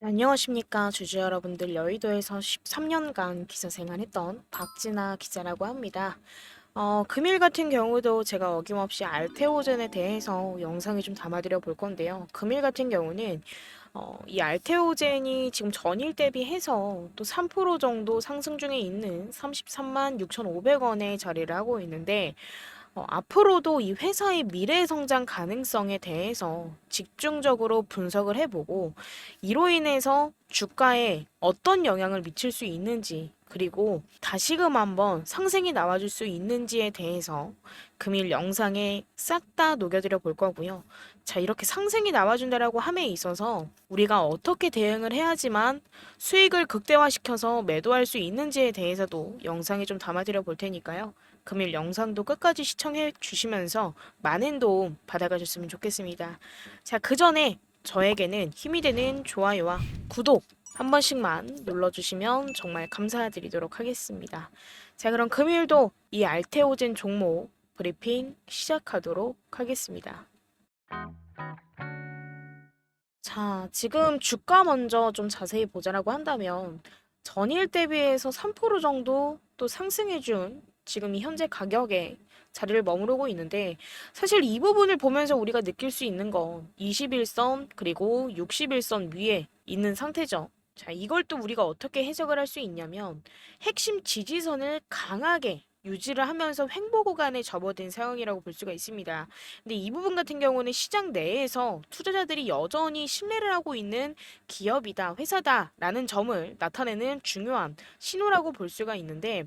안녕하십니까. 주주 여러분들, 여의도에서 13년간 기자 생활했던 박진아 기자라고 합니다. 금일 같은 경우도 제가 어김없이 알테오젠에 대해서 영상을 좀 담아드려 볼 건데요. 금일 같은 경우는 이 알테오젠이 지금 전일 대비해서 또 3% 정도 상승 중에 있는 33만 6,500원에 자리를 하고 있는데, 앞으로도 이 회사의 미래 성장 가능성에 대해서 집중적으로 분석을 해보고, 이로 인해서 주가에 어떤 영향을 미칠 수 있는지, 그리고 다시금 한번 상승이 나와줄 수 있는지에 대해서 금일 영상에 싹 다 녹여드려 볼 거고요. 자, 이렇게 상승이 나와준다라고 함에 있어서 우리가 어떻게 대응을 해야지만 수익을 극대화시켜서 매도할 수 있는지에 대해서도 영상에 좀 담아드려 볼 테니까요. 금일 영상도 끝까지 시청해 주시면서 많은 도움 받아가셨으면 좋겠습니다. 자, 그 전에 저에게는 힘이 되는 좋아요와 구독 한 번씩만 눌러주시면 정말 감사드리도록 하겠습니다. 자, 그럼 금일도 이 알테오젠 종목 브리핑 시작하도록 하겠습니다. 자, 지금 주가 먼저 좀 자세히 보자라고 한다면 전일 대비해서 3% 정도 또 상승해준 지금 이 현재 가격에 자리를 머무르고 있는데, 사실 이 부분을 보면서 우리가 느낄 수 있는 건 21선 그리고 61선 위에 있는 상태죠. 자, 이걸 또 우리가 어떻게 해석을 할 수 있냐면 핵심 지지선을 강하게 유지를 하면서 횡보 구간에 접어든 상황이라고 볼 수가 있습니다. 근데 이 부분 같은 경우는 시장 내에서 투자자들이 여전히 신뢰를 하고 있는 기업이다, 회사다라는 점을 나타내는 중요한 신호라고 볼 수가 있는데,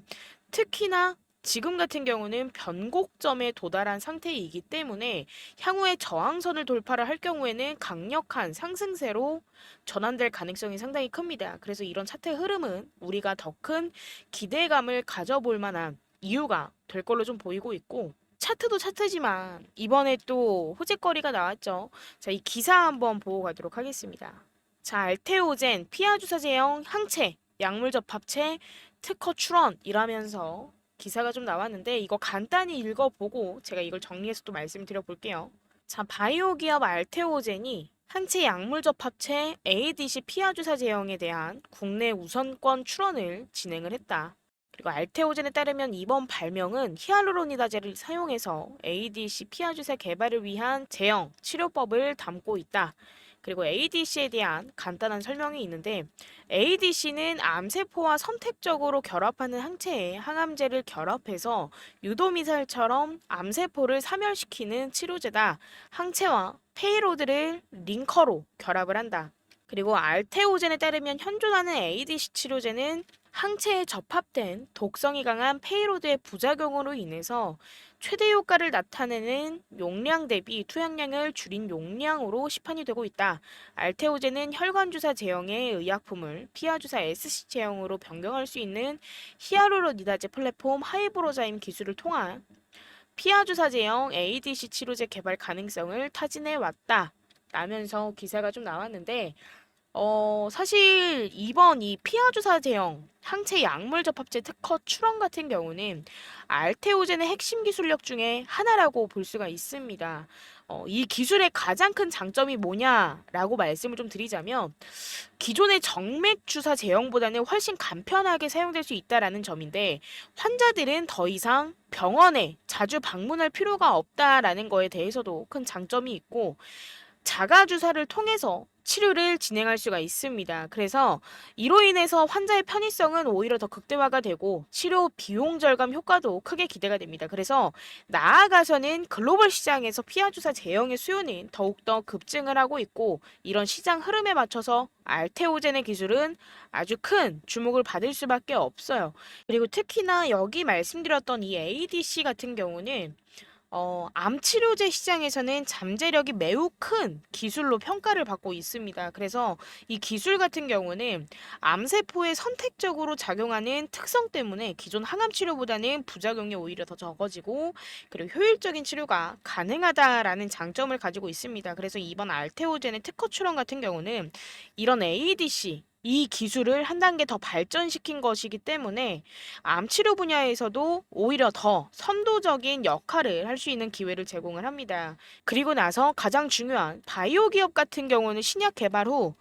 특히나 지금 같은 경우는 변곡점에 도달한 상태이기 때문에 향후에 저항선을 돌파를 할 경우에는 강력한 상승세로 전환될 가능성이 상당히 큽니다. 그래서 이런 차트 흐름은 우리가 더 큰 기대감을 가져볼 만한 이유가 될 걸로 좀 보이고 있고, 차트도 차트지만 이번에 또 호재거리가 나왔죠. 자, 이 기사 한번 보고 가도록 하겠습니다. 자, 알테오젠, 피하주사 제형 항체, 약물 접합체, 특허 출원이라면서 기사가 좀 나왔는데, 이거 간단히 읽어보고 제가 이걸 정리해서 또 말씀드려 볼게요. 자, 바이오 기업 알테오젠이 항체 약물 접합체 ADC 피하주사 제형에 대한 국내 우선권 출원을 진행을 했다. 그리고 알테오젠에 따르면 이번 발명은 히알루로니다제를 사용해서 ADC 피하주사 개발을 위한 제형 치료법을 담고 있다. 그리고 ADC에 대한 간단한 설명이 있는데, ADC는 암세포와 선택적으로 결합하는 항체에 항암제를 결합해서 유도미사일처럼 암세포를 사멸시키는 치료제다. 항체와 페이로드를 링커로 결합을 한다. 그리고 알테오젠에 따르면 현존하는 ADC 치료제는 항체에 접합된 독성이 강한 페이로드의 부작용으로 인해서 최대 효과를 나타내는 용량 대비 투약량을 줄인 용량으로 시판이 되고 있다. 알테오젠은 혈관주사 제형의 의약품을 피하주사 SC 제형으로 변경할 수 있는 히아루로니다제 플랫폼 하이브로자임 기술을 통한 피하주사 제형 ADC 치료제 개발 가능성을 타진해 왔다. 라면서 기사가 좀 나왔는데, 사실 이번 이 피하주사 제형 항체 약물 접합제 특허 출원 같은 경우는 알테오젠의 핵심 기술력 중에 하나라고 볼 수가 있습니다. 이 기술의 가장 큰 장점이 뭐냐라고 말씀을 좀 드리자면, 기존의 정맥 주사 제형보다는 훨씬 간편하게 사용될 수 있다라는 점인데, 환자들은 더 이상 병원에 자주 방문할 필요가 없다라는 거에 대해서도 큰 장점이 있고, 자가 주사를 통해서 치료를 진행할 수가 있습니다. 그래서 이로 인해서 환자의 편의성은 오히려 더 극대화가 되고 치료 비용 절감 효과도 크게 기대가 됩니다. 그래서 나아가서는 글로벌 시장에서 피하 주사 제형의 수요는 더욱더 급증을 하고 있고, 이런 시장 흐름에 맞춰서 알테오젠의 기술은 아주 큰 주목을 받을 수밖에 없어요. 그리고 특히나 여기 말씀드렸던 이 ADC 같은 경우는 암 치료제 시장에서는 잠재력이 매우 큰 기술로 평가를 받고 있습니다. 그래서 이 기술 같은 경우는 암세포에 선택적으로 작용하는 특성 때문에 기존 항암 치료보다는 부작용이 오히려 더 적어지고, 그리고 효율적인 치료가 가능하다라는 장점을 가지고 있습니다. 그래서 이번 알테오젠의 특허 출원 같은 경우는 이런 ADC 이 기술을 한 단계 더 발전시킨 것이기 때문에 암 치료 분야에서도 오히려 더 선도적인 역할을 할 수 있는 기회를 제공을 합니다. 그리고 나서 가장 중요한 바이오 기업 같은 경우는 신약 개발 후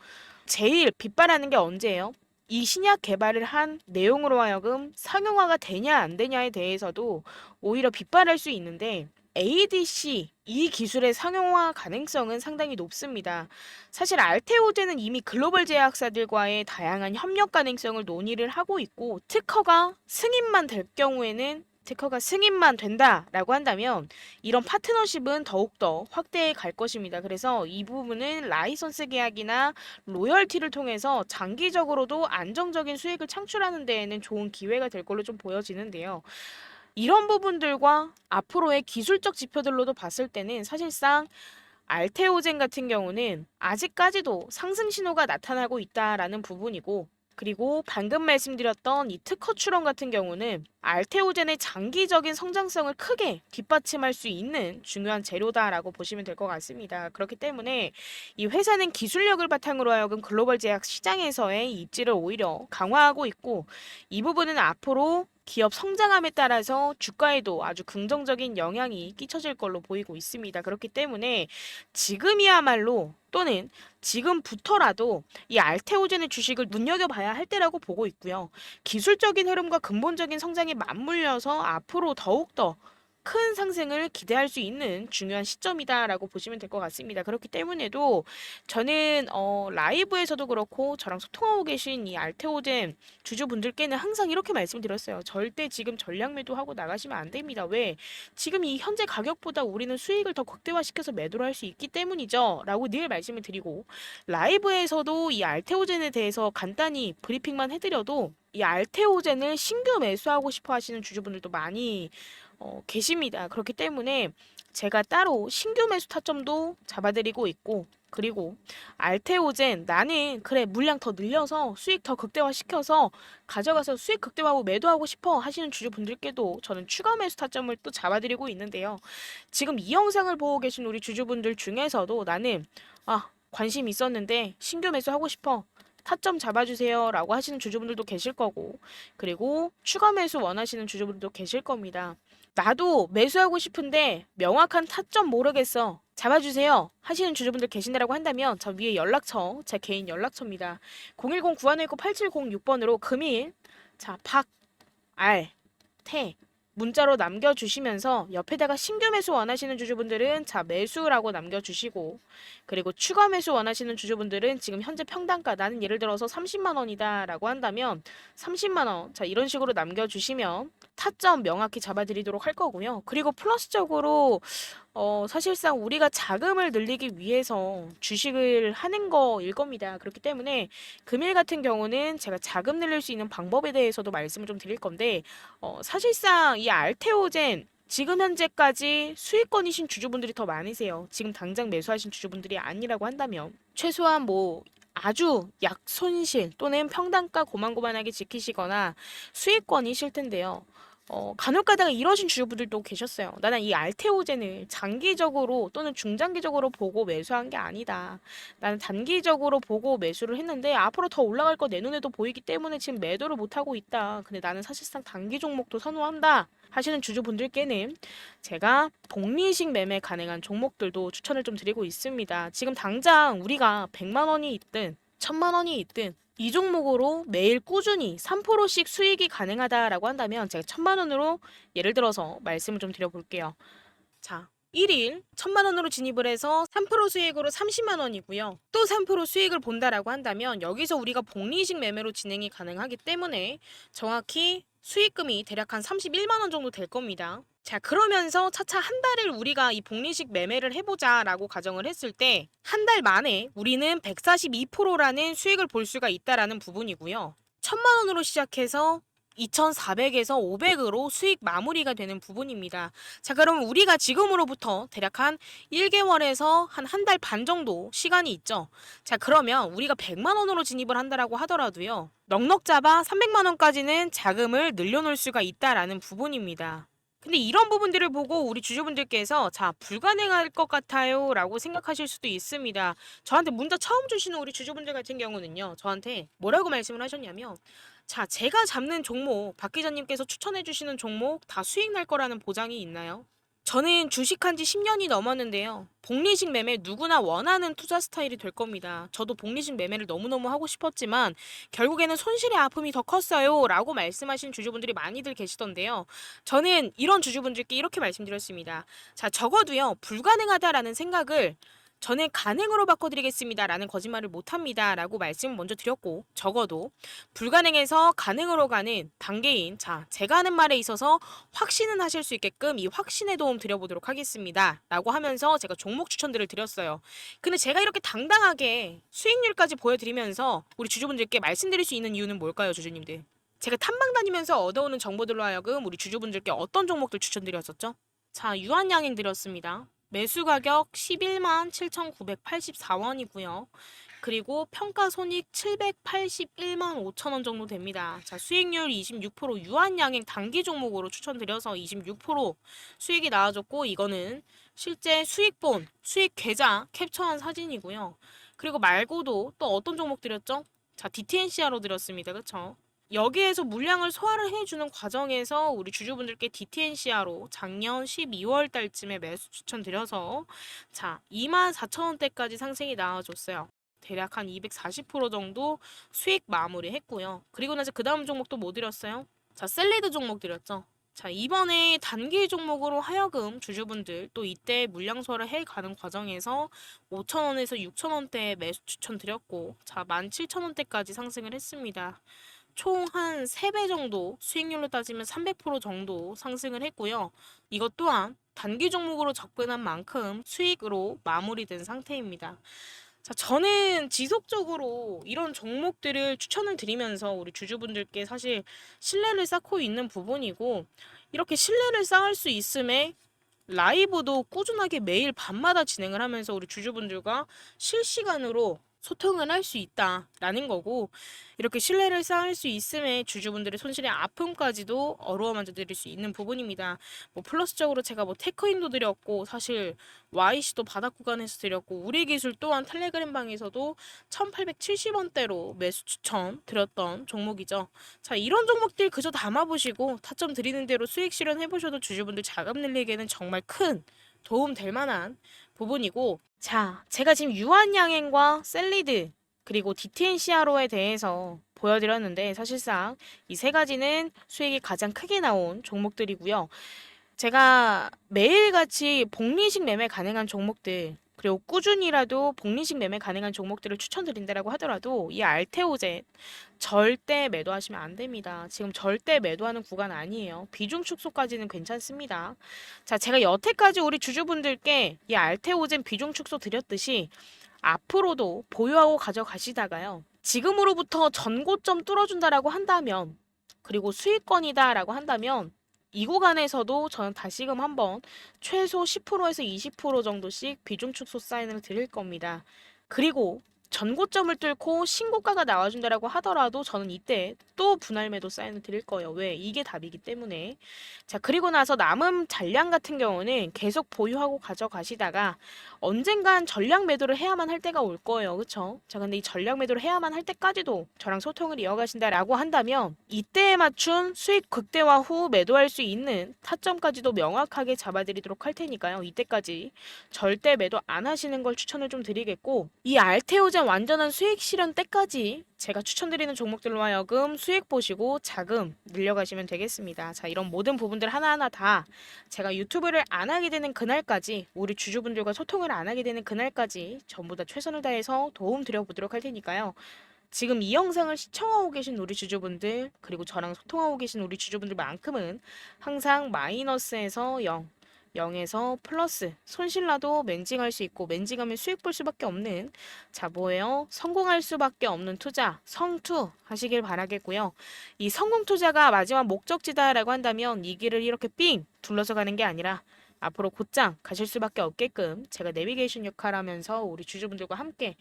제일 빗발하는 게 언제예요? 이 신약 개발을 한 내용으로 하여금 상용화가 되냐 안 되냐에 대해서도 오히려 빗발할 수 있는데 ADC 이 기술의 상용화 가능성은 상당히 높습니다. 사실 알테오제는 이미 글로벌 제약사들과의 다양한 협력 가능성을 논의를 하고 있고 특허가 승인만 된다라고 한다면 이런 파트너십은 더욱더 확대해 갈 것입니다. 그래서 이 부분은 라이선스 계약이나 로열티를 통해서 장기적으로도 안정적인 수익을 창출하는 데에는 좋은 기회가 될 걸로 좀 보여지는데요. 이런 부분들과 앞으로의 기술적 지표들로도 봤을 때는 사실상 알테오젠 같은 경우는 아직까지도 상승 신호가 나타나고 있다라는 부분이고, 그리고 방금 말씀드렸던 이 특허 출원 같은 경우는 알테오젠의 장기적인 성장성을 크게 뒷받침할 수 있는 중요한 재료다라고 보시면 될 것 같습니다. 그렇기 때문에 이 회사는 기술력을 바탕으로 하여금 글로벌 제약 시장에서의 입지를 오히려 강화하고 있고, 이 부분은 앞으로 기업 성장함에 따라서 주가에도 아주 긍정적인 영향이 끼쳐질 걸로 보이고 있습니다. 그렇기 때문에 지금이야말로 또는 지금부터라도 이 알테오젠의 주식을 눈여겨봐야 할 때라고 보고 있고요. 기술적인 흐름과 근본적인 성장이 맞물려서 앞으로 더욱더 큰 상승을 기대할 수 있는 중요한 시점이다라고 보시면 될 것 같습니다. 그렇기 때문에도 저는 라이브에서도 그렇고 저랑 소통하고 계신 이 알테오젠 주주분들께는 항상 이렇게 말씀드렸어요. 절대 지금 전략 매도하고 나가시면 안 됩니다. 왜? 지금 이 현재 가격보다 우리는 수익을 더 극대화시켜서 매도를 할 수 있기 때문이죠. 라고 늘 말씀을 드리고 라이브에서도 이 알테오젠에 대해서 간단히 브리핑만 해드려도 이 알테오젠을 신규 매수하고 싶어 하시는 주주분들도 많이 계십니다. 그렇기 때문에 제가 따로 신규 매수 타점도 잡아드리고 있고, 그리고 알테오젠 나는 그래 물량 더 늘려서 수익 더 극대화시켜서 가져가서 수익 극대화하고 매도하고 싶어 하시는 주주분들께도 저는 추가 매수 타점을 또 잡아드리고 있는데요. 지금 이 영상을 보고 계신 우리 주주분들 중에서도 나는 관심 있었는데 신규 매수하고 싶어, 타점 잡아주세요 라고 하시는 주주분들도 계실 거고, 그리고 추가 매수 원하시는 주주분들도 계실 겁니다. 나도 매수하고 싶은데 명확한 타점 모르겠어, 잡아주세요 하시는 주주분들 계신다라고 한다면 저 위에 연락처, 제 개인 연락처입니다. 010-9119-8706번으로 금일 태 문자로 남겨주시면서 옆에다가 신규 매수 원하시는 주주분들은 매수라고 남겨주시고, 그리고 추가 매수 원하시는 주주분들은 지금 현재 평단가 나는 예를 들어서 30만 원이다 라고 한다면 30만 원 이런 식으로 남겨주시면 타점 명확히 잡아드리도록 할 거고요. 그리고 플러스적으로 사실상 우리가 자금을 늘리기 위해서 주식을 하는 거일 겁니다. 그렇기 때문에 금일 같은 경우는 제가 자금 늘릴 수 있는 방법에 대해서도 말씀을 좀 드릴 건데, 사실상 이 알테오젠 지금 현재까지 수익권이신 주주분들이 더 많으세요. 지금 당장 매수하신 주주분들이 아니라고 한다면 최소한 아주 약손실 또는 평단가 고만고만하게 지키시거나 수익권이실 텐데요. 간혹 가다가 이러신 주주분들도 계셨어요. 나는 이 알테오젠을 장기적으로 또는 중장기적으로 보고 매수한 게 아니다. 나는 단기적으로 보고 매수를 했는데 앞으로 더 올라갈 거 내 눈에도 보이기 때문에 지금 매도를 못하고 있다. 근데 나는 사실상 단기 종목도 선호한다 하시는 주주분들께는 제가 복리식 매매 가능한 종목들도 추천을 좀 드리고 있습니다. 지금 당장 우리가 100만 원이 있든 1000만 원이 있든 이 종목으로 매일 꾸준히 3%씩 수익이 가능하다라고 한다면 제가 1000만 원으로 예를 들어서 말씀을 좀 드려볼게요. 1일 1000만 원으로 진입을 해서 3% 수익으로 30만 원이고요. 또 3% 수익을 본다라고 한다면 여기서 우리가 복리식 매매로 진행이 가능하기 때문에 정확히 수익금이 대략 한 31만 원 정도 될 겁니다. 그러면서 차차 한 달을 우리가 이 복리식 매매를 해보자라고 가정을 했을 때 한 달 만에 우리는 142%라는 수익을 볼 수가 있다라는 부분이고요. 1000만 원으로 시작해서 2400에서 500으로 수익 마무리가 되는 부분입니다. 그럼 우리가 지금으로부터 대략 한 1개월에서 한 달 반 정도 시간이 있죠. 그러면 우리가 100만 원으로 진입을 한다라고 하더라도요. 넉넉 잡아 300만 원까지는 자금을 늘려놓을 수가 있다라는 부분입니다. 근데 이런 부분들을 보고 우리 주주분들께서 불가능할 것 같아요 라고 생각하실 수도 있습니다. 저한테 문자 처음 주시는 우리 주주분들 같은 경우는요. 저한테 뭐라고 말씀을 하셨냐면 제가 잡는 종목, 박 기자님께서 추천해 주시는 종목 다 수익 날 거라는 보장이 있나요? 저는 주식한 지 10년이 넘었는데요. 복리식 매매 누구나 원하는 투자 스타일이 될 겁니다. 저도 복리식 매매를 너무너무 하고 싶었지만 결국에는 손실의 아픔이 더 컸어요. 라고 말씀하신 주주분들이 많이들 계시던데요. 저는 이런 주주분들께 이렇게 말씀드렸습니다. 자, 적어도요, 불가능하다라는 생각을 저는 가능으로 바꿔드리겠습니다. 라는 거짓말을 못합니다. 라고 말씀을 먼저 드렸고, 적어도 불가능에서 가능으로 가는 단계인, 자, 제가 하는 말에 있어서 확신은 하실 수 있게끔 이 확신의 도움 드려보도록 하겠습니다. 라고 하면서 제가 종목 추천들을 드렸어요. 근데 제가 이렇게 당당하게 수익률까지 보여드리면서 우리 주주분들께 말씀드릴 수 있는 이유는 뭘까요, 주주님들? 제가 탐방 다니면서 얻어오는 정보들로 하여금 우리 주주분들께 어떤 종목들 추천드렸었죠? 자, 유한양행 드렸습니다. 매수 가격 11만 7,984원이고요. 그리고 평가 손익 781만 5천 원 정도 됩니다. 자, 수익률 26%, 유한양행 단기 종목으로 추천드려서 26% 수익이 나와줬고, 이거는 실제 수익본, 수익 계좌 캡처한 사진이고요. 그리고 말고도 또 어떤 종목 드렸죠? 자, DTNCR로 드렸습니다. 그쵸? 여기에서 물량을 소화를 해주는 과정에서 우리 주주분들께 DTNCR로 작년 12월 달쯤에 매수 추천드려서 자, 24,000원대까지 상승이 나와줬어요. 대략 한 240% 정도 수익 마무리 했고요. 그리고 나서 그 다음 종목도 뭐 드렸어요? 자, 셀리드 종목 드렸죠. 자, 이번에 단기 종목으로 하여금 주주분들 또 이때 물량 소화를 해 가는 과정에서 5,000원에서 6,000원대에 매수 추천드렸고, 자, 17,000원대까지 상승을 했습니다. 총 한 3배 정도, 수익률로 따지면 300% 정도 상승을 했고요. 이것 또한 단기 종목으로 접근한 만큼 수익으로 마무리된 상태입니다. 자, 저는 지속적으로 이런 종목들을 추천을 드리면서 우리 주주분들께 사실 신뢰를 쌓고 있는 부분이고, 이렇게 신뢰를 쌓을 수 있음에 라이브도 꾸준하게 매일 밤마다 진행을 하면서 우리 주주분들과 실시간으로 소통을 할 수 있다라는 거고, 이렇게 신뢰를 쌓을 수 있음에 주주분들의 손실의 아픔까지도 어루만져 드릴 수 있는 부분입니다. 뭐 플러스적으로 제가 뭐 테크인도 드렸고, 사실 YC도 바닥 구간에서 드렸고, 우리 기술 또한 텔레그램 방에서도 1870원대로 매수 추천 드렸던 종목이죠. 자, 이런 종목들 그저 담아보시고 타점 드리는 대로 수익 실현해보셔도 주주분들 자금 늘리기에는 정말 큰 도움 될 만한 부분이고, 자, 제가 지금 유한양행과 셀리드 그리고 DTNCRO에 대해서 보여드렸는데, 사실상 이 세 가지는 수익이 가장 크게 나온 종목들이고요. 제가 매일같이 복리식 매매 가능한 종목들, 그리고 꾸준히라도 복리식 매매 가능한 종목들을 추천드린다라고 하더라도 이 알테오젠 절대 매도하시면 안 됩니다. 지금 절대 매도하는 구간 아니에요. 비중 축소까지는 괜찮습니다. 자, 제가 여태까지 우리 주주분들께 이 알테오젠 비중 축소 드렸듯이 앞으로도 보유하고 가져가시다가요, 지금으로부터 전고점 뚫어준다라고 한다면, 그리고 수익권이다라고 한다면, 이 구간에서도 저는 다시금 한번 최소 10%에서 20% 정도씩 비중 축소 사인을 드릴 겁니다. 그리고 전고점을 뚫고 신고가가 나와준다라고 하더라도 저는 이때 또 분할 매도 사인을 드릴 거예요. 왜? 이게 답이기 때문에. 자, 그리고 나서 남은 잔량 같은 경우는 계속 보유하고 가져가시다가 언젠간 전량 매도를 해야만 할 때가 올 거예요. 그쵸? 자, 근데 이 전량 매도를 해야만 할 때까지도 저랑 소통을 이어가신다라고 한다면 이때에 맞춘 수익 극대화 후 매도할 수 있는 타점까지도 명확하게 잡아드리도록 할 테니까요. 이때까지 절대 매도 안 하시는 걸 추천을 좀 드리겠고, 이 알테오젠 완전한 수익 실현 때까지 제가 추천드리는 종목들로 하여금 수익 보시고 자금 늘려가시면 되겠습니다. 자, 이런 모든 부분들 하나하나 다 제가 유튜브를 안 하게 되는 그날까지, 우리 주주분들과 소통을 안 하게 되는 그날까지 전부 다 최선을 다해서 도움 드려보도록 할 테니까요. 지금 이 영상을 시청하고 계신 우리 주주분들, 그리고 저랑 소통하고 계신 우리 주주분들만큼은 항상 마이너스에서 0, 0에서 플러스, 손실나도 맹징할 수 있고 맹징하면 수익 볼 수밖에 없는, 자, 뭐예요? 성공할 수밖에 없는 투자, 성투 하시길 바라겠고요. 이 성공 투자가 마지막 목적지다라고 한다면 이 길을 이렇게 삥 둘러서 가는 게 아니라 앞으로 곧장 가실 수밖에 없게끔 제가 내비게이션 역할을 하면서 우리 주주분들과 함께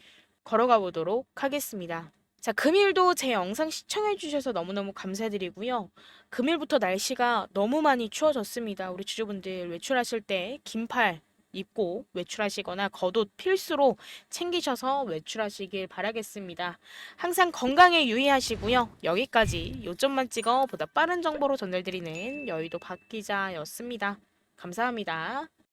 걸어가 보도록 하겠습니다. 자, 금일도 제 영상 시청해 주셔서 너무너무 감사드리고요. 금일부터 날씨가 너무 많이 추워졌습니다. 우리 주주분들 외출하실 때 긴팔 입고 외출하시거나 겉옷 필수로 챙기셔서 외출하시길 바라겠습니다. 항상 건강에 유의하시고요. 여기까지 요점만 찍어 보다 빠른 정보로 전달드리는 여의도 박 기자였습니다. 감사합니다.